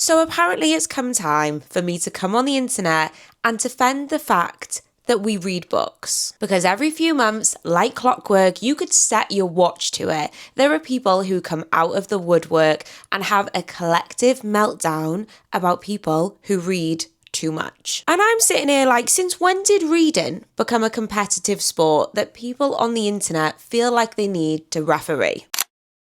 So apparently it's come time for me to come on the internet and defend the fact that we read books. Because every few months, like clockwork, you could set your watch to it. There are people who come out of the woodwork and have a collective meltdown about people who read too much. And I'm sitting here like, since when did reading become a competitive sport that people on the internet feel like they need to referee?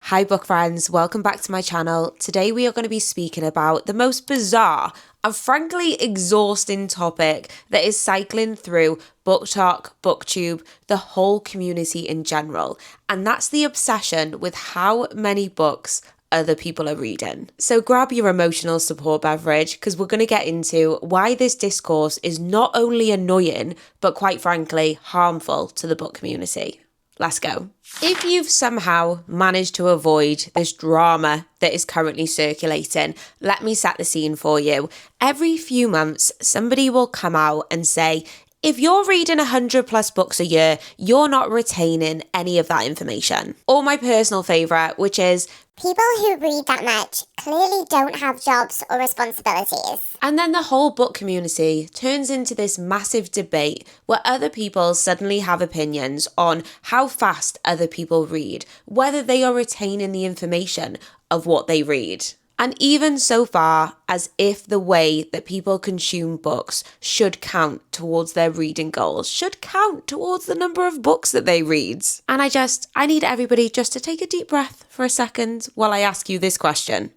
Hi book friends, welcome back to my channel. Today we are going to be speaking about the most bizarre and frankly exhausting topic that is cycling through BookTok, BookTube, the whole community in general, and that's the obsession with how many books other people are reading. So grab your emotional support beverage because we're going to get into why this discourse is not only annoying, but quite frankly harmful to the book community. Let's go. If you've somehow managed to avoid this drama that is currently circulating, let me set the scene for you. Every few months, somebody will come out and say, if you're reading 100+ books a year, you're not retaining any of that information. Or my personal favourite, which is, people who read that much clearly don't have jobs or responsibilities. And then the whole book community turns into this massive debate where other people suddenly have opinions on how fast other people read, whether they are retaining the information of what they read. And even so far as if the way that people consume books should count towards their reading goals, should count towards the number of books that they read. And I need everybody just to take a deep breath for a second while I ask you this question.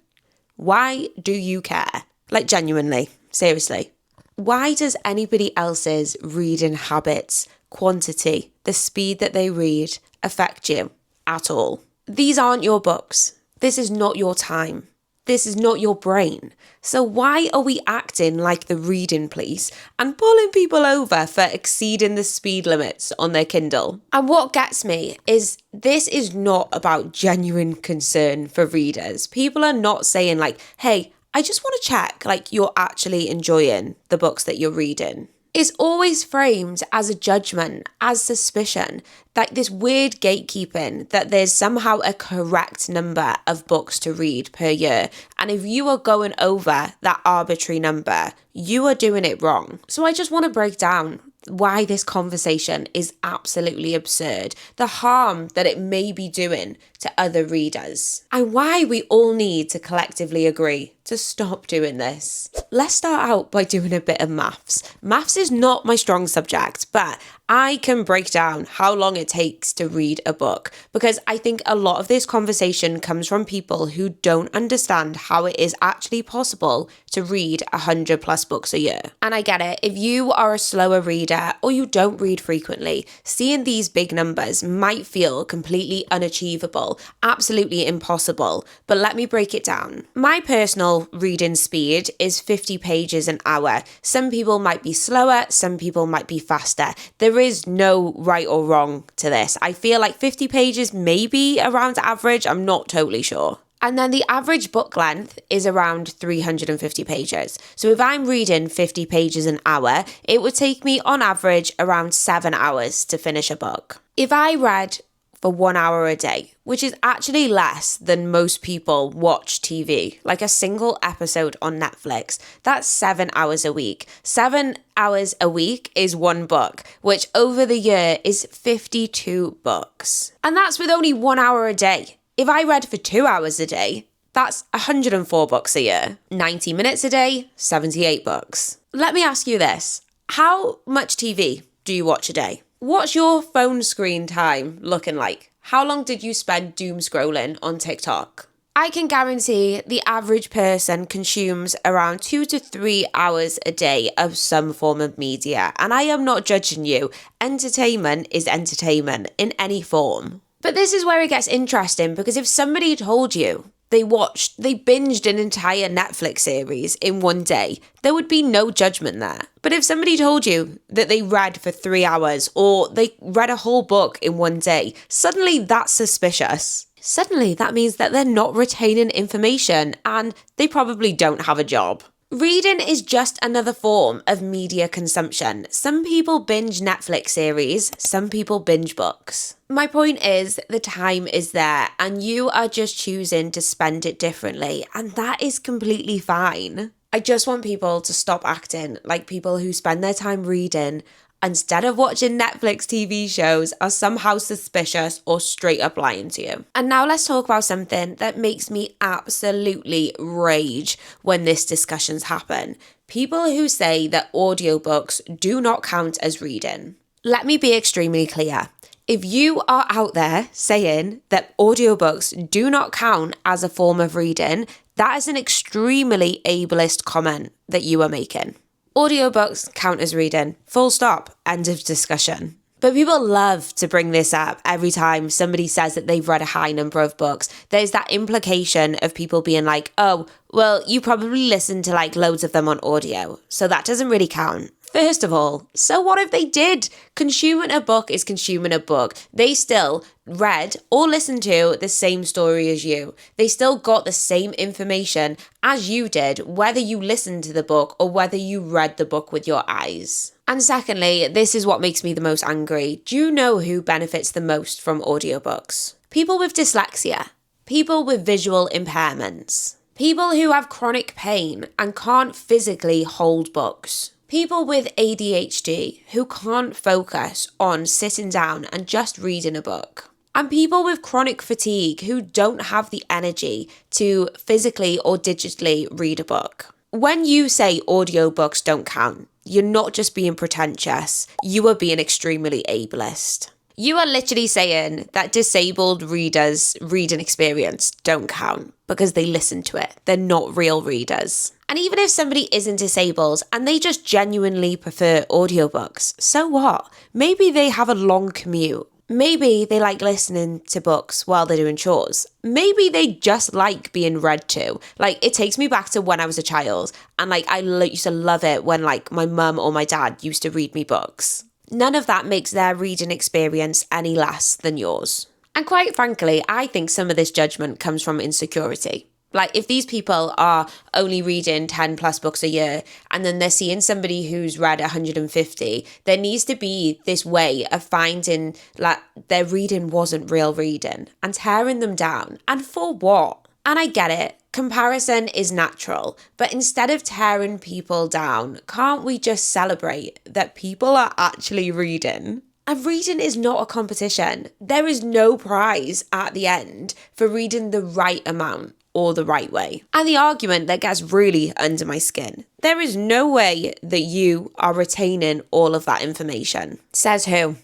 Why do you care? Like genuinely, seriously. Why does anybody else's reading habits, quantity, the speed that they read affect you at all? These aren't your books. This is not your time. This is not your brain. So why are we acting like the reading police and pulling people over for exceeding the speed limits on their Kindle? And what gets me is this is not about genuine concern for readers. People are not saying like, hey, I just want to check like you're actually enjoying the books that you're reading. It's always framed as a judgment, as suspicion, like this weird gatekeeping that there's somehow a correct number of books to read per year. And if you are going over that arbitrary number, you are doing it wrong. So I just want to break down why this conversation is absolutely absurd, the harm that it may be doing to other readers, and why we all need to collectively agree to stop doing this. Let's start out by doing a bit of maths. Maths is not my strong subject, but I can break down how long it takes to read a book because I think a lot of this conversation comes from people who don't understand how it is actually possible to read 100+ books a year. And I get it, if you are a slower reader or you don't read frequently, seeing these big numbers might feel completely unachievable, absolutely impossible, but let me break it down. My personal reading speed is 50 pages an hour. Some people might be slower, some people might be faster. There is no right or wrong to this. I feel like 50 pages may be around average, I'm not totally sure. And then the average book length is around 350 pages. So if I'm reading 50 pages an hour, it would take me on average around 7 hours to finish a book. If I read for 1 hour a day, which is actually less than most people watch TV, like a single episode on Netflix, that's 7 hours a week. 7 hours a week is one book, which over the year is 52 books. And that's with only 1 hour a day. If I read for 2 hours a day, that's 104 books a year. 90 minutes a day, 78 books. Let me ask you this. How much TV do you watch a day? What's your phone screen time looking like? How long did you spend doom scrolling on TikTok? I can guarantee the average person consumes around 2 to 3 hours a day of some form of media. And I am not judging you. Entertainment is entertainment in any form. But this is where it gets interesting because if somebody told you they binged an entire Netflix series in one day, there would be no judgment there. But if somebody told you that they read for 3 hours or they read a whole book in one day, suddenly that's suspicious. Suddenly that means that they're not retaining information and they probably don't have a job. Reading is just another form of media consumption. Some people binge Netflix series, some people binge books. My point is, the time is there and you are just choosing to spend it differently, and that is completely fine. I just want people to stop acting like people who spend their time reading instead of watching Netflix TV shows are somehow suspicious or straight up lying to you. And now let's talk about something that makes me absolutely rage when this discussions happen. People who say that audiobooks do not count as reading. Let me be extremely clear. If you are out there saying that audiobooks do not count as a form of reading, that is an extremely ableist comment that you are making. Audiobooks count as reading. Full stop. End of discussion. But people love to bring this up every time somebody says that they've read a high number of books. There's that implication of people being like, oh, well, you probably listen to like loads of them on audio, so that doesn't really count. First of all, so what if they did? Consuming a book is consuming a book. They still read or listened to the same story as you. They still got the same information as you did, whether you listened to the book or whether you read the book with your eyes. And secondly, this is what makes me the most angry. Do you know who benefits the most from audiobooks? People with dyslexia, people with visual impairments, people who have chronic pain and can't physically hold books. People with ADHD who can't focus on sitting down and just reading a book. And people with chronic fatigue who don't have the energy to physically or digitally read a book. When you say audiobooks don't count, you're not just being pretentious, you are being extremely ableist. You are literally saying that disabled readers' reading experience don't count because they listen to it. They're not real readers. And even if somebody isn't disabled and they just genuinely prefer audiobooks, so what? Maybe they have a long commute. Maybe they like listening to books while they're doing chores. Maybe they just like being read to. Like, it takes me back to when I was a child and like I used to love it when like my mum or my dad used to read me books. None of that makes their reading experience any less than yours. And quite frankly, I think some of this judgment comes from insecurity. Like, if these people are only reading 10 plus books a year and then they're seeing somebody who's read 150, there needs to be this way of finding like their reading wasn't real reading and tearing them down. And for what? And I get it. Comparison is natural, but instead of tearing people down, can't we just celebrate that people are actually reading? And reading is not a competition. There is no prize at the end for reading the right amount or the right way. And the argument that gets really under my skin, there is no way that you are retaining all of that information. Says who?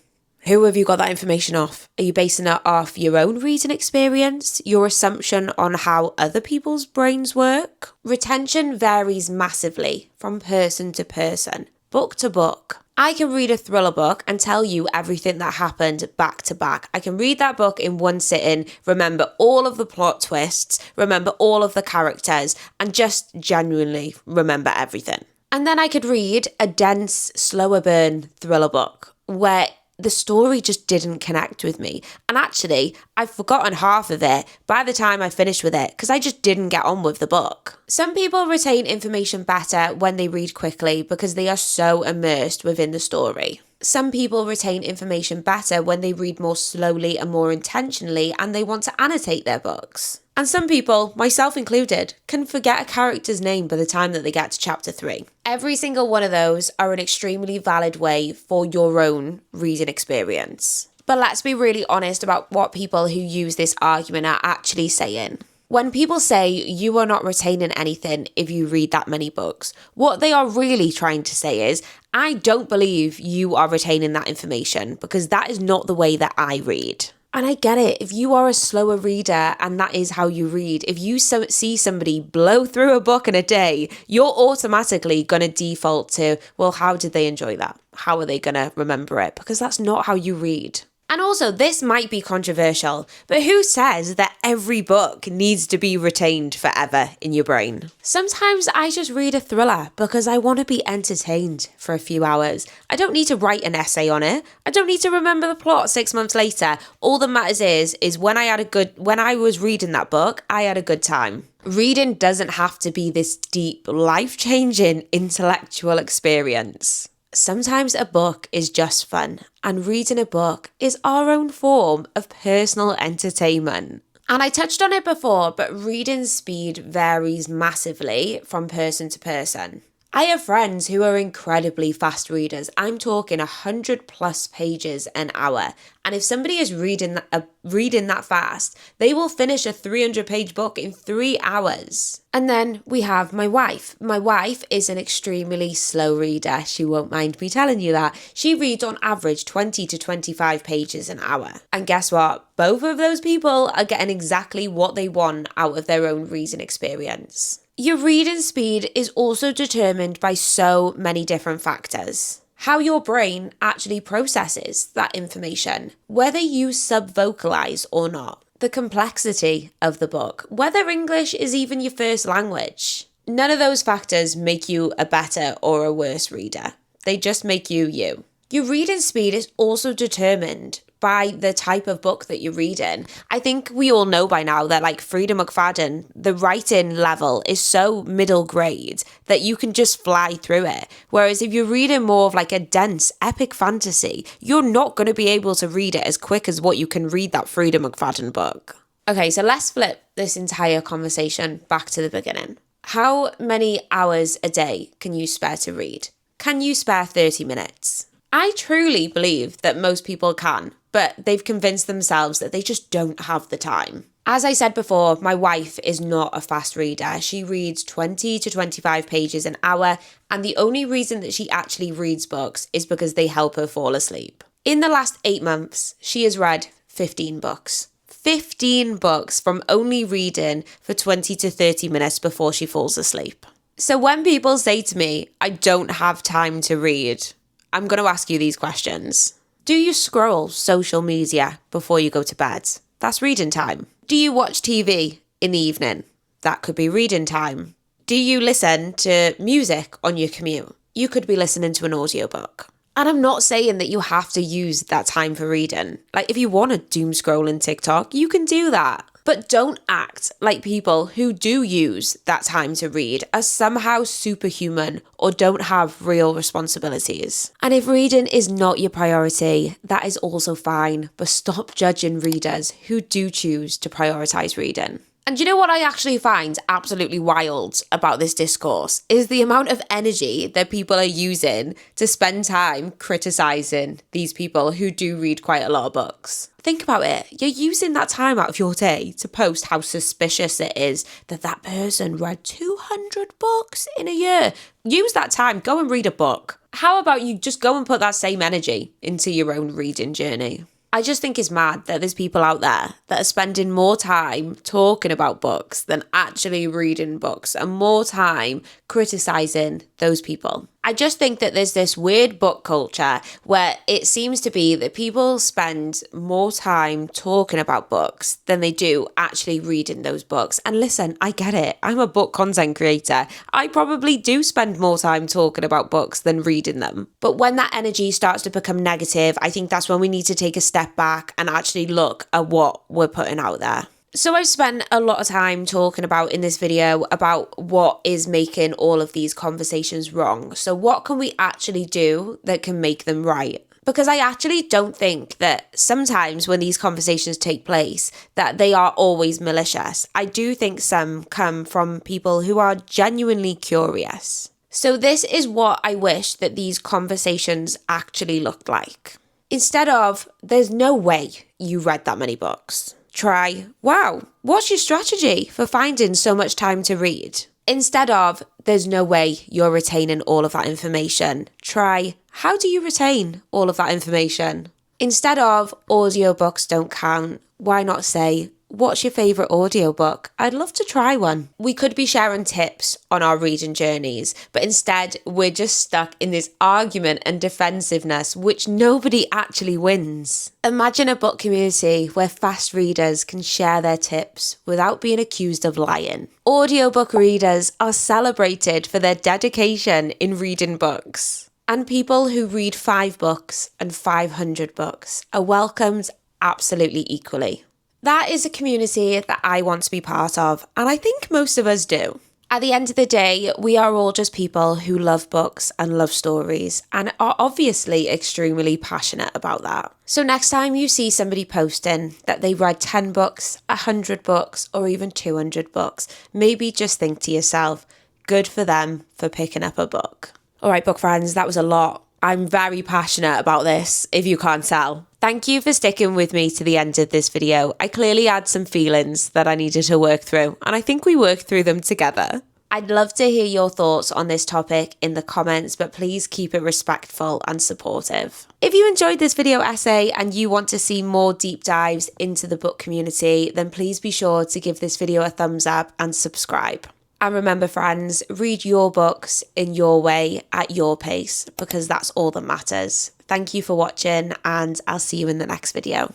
Who have you got that information off? Are you basing it off your own reading experience? Your assumption on how other people's brains work? Retention varies massively from person to person, book to book. I can read a thriller book and tell you everything that happened back to back. I can read that book in one sitting, remember all of the plot twists, remember all of the characters, and just genuinely remember everything. And then I could read a dense, slower burn thriller book where the story just didn't connect with me. And actually, I've forgotten half of it by the time I finished with it because I just didn't get on with the book. Some people retain information better when they read quickly because they are so immersed within the story. Some people retain information better when they read more slowly and more intentionally and they want to annotate their books. And some people, myself included, can forget a character's name by the time that they get to chapter 3. Every single one of those are an extremely valid way for your own reading experience. But let's be really honest about what people who use this argument are actually saying. When people say you are not retaining anything if you read that many books, what they are really trying to say is, I don't believe you are retaining that information because that is not the way that I read. And I get it. If you are a slower reader and that is how you read, if you see somebody blow through a book in a day, you're automatically going to default to, well, how did they enjoy that? How are they going to remember it? Because that's not how you read. And also, this might be controversial, but who says that every book needs to be retained forever in your brain? Sometimes I just read a thriller because I want to be entertained for a few hours. I don't need to write an essay on it. I don't need to remember the plot 6 months later. All that matters is when I was reading that book, I had a good time. Reading doesn't have to be this deep, life-changing intellectual experience. Sometimes a book is just fun, and reading a book is our own form of personal entertainment. And I touched on it before, but reading speed varies massively from person to person. I have friends who are incredibly fast readers. I'm talking 100+ pages an hour. And if somebody is reading that fast, they will finish a 300-page book in 3 hours. And then we have my wife. My wife is an extremely slow reader. She won't mind me telling you that. She reads on average 20 to 25 pages an hour. And guess what? Both of those people are getting exactly what they want out of their own reading experience. Your reading speed is also determined by so many different factors. How your brain actually processes that information, whether you sub-vocalize or not, the complexity of the book, whether English is even your first language. None of those factors make you a better or a worse reader. They just make you you. Your reading speed is also determined by the type of book that you're reading. I think we all know by now that like Frida McFadden, the writing level is so middle grade that you can just fly through it. Whereas if you're reading more of like a dense epic fantasy, you're not going to be able to read it as quick as what you can read that Frida McFadden book. Okay, so let's flip this entire conversation back to the beginning. How many hours a day can you spare to read? Can you spare 30 minutes? I truly believe that most people can, but they've convinced themselves that they just don't have the time. As I said before, my wife is not a fast reader. She reads 20 to 25 pages an hour, and the only reason that she actually reads books is because they help her fall asleep. In the last 8 months, she has read 15 books. 15 books from only reading for 20 to 30 minutes before she falls asleep. So when people say to me, I don't have time to read, I'm going to ask you these questions. Do you scroll social media before you go to bed? That's reading time. Do you watch TV in the evening? That could be reading time. Do you listen to music on your commute? You could be listening to an audiobook. And I'm not saying that you have to use that time for reading. Like if you want to doom scroll in TikTok, you can do that. But don't act like people who do use that time to read are somehow superhuman or don't have real responsibilities. And if reading is not your priority, that is also fine. But stop judging readers who do choose to prioritize reading. And you know what I actually find absolutely wild about this discourse is the amount of energy that people are using to spend time criticizing these people who do read quite a lot of books. Think about it. You're using that time out of your day to post how suspicious it is that that person read 200 books in a year. Use that time. Go and read a book. How about you just go and put that same energy into your own reading journey? I just think it's mad that there's people out there that are spending more time talking about books than actually reading books and more time criticizing those people. I just think that there's this weird book culture where it seems to be that people spend more time talking about books than they do actually reading those books. And listen, I get it. I'm a book content creator. I probably do spend more time talking about books than reading them. But when that energy starts to become negative, I think that's when we need to take a step back and actually look at what we're putting out there. So I've spent a lot of time talking about in this video about what is making all of these conversations wrong. So what can we actually do that can make them right? Because I actually don't think that sometimes when these conversations take place that they are always malicious. I do think some come from people who are genuinely curious. So this is what I wish that these conversations actually looked like. Instead of, there's no way you read that many books. Try, wow, what's your strategy for finding so much time to read? Instead of, there's no way you're retaining all of that information. Try, how do you retain all of that information? Instead of, audiobooks don't count, why not say, What's your favourite audiobook? I'd love to try one. We could be sharing tips on our reading journeys, but instead we're just stuck in this argument and defensiveness, which nobody actually wins. Imagine a book community where fast readers can share their tips without being accused of lying. Audiobook readers are celebrated for their dedication in reading books. And people who read 5 books and 500 books are welcomed absolutely equally. That is a community that I want to be part of, and I think most of us do. At the end of the day, we are all just people who love books and love stories and are obviously extremely passionate about that. So next time you see somebody posting that they read 10 books, 100 books, or even 200 books, maybe just think to yourself, good for them for picking up a book. All right, book friends, that was a lot. I'm very passionate about this, if you can't tell. Thank you for sticking with me to the end of this video. I clearly had some feelings that I needed to work through, and I think we worked through them together. I'd love to hear your thoughts on this topic in the comments, but please keep it respectful and supportive. If you enjoyed this video essay and you want to see more deep dives into the book community, then please be sure to give this video a thumbs up and subscribe. And remember, friends, read your books in your way, at your pace, because that's all that matters. Thank you for watching, and I'll see you in the next video.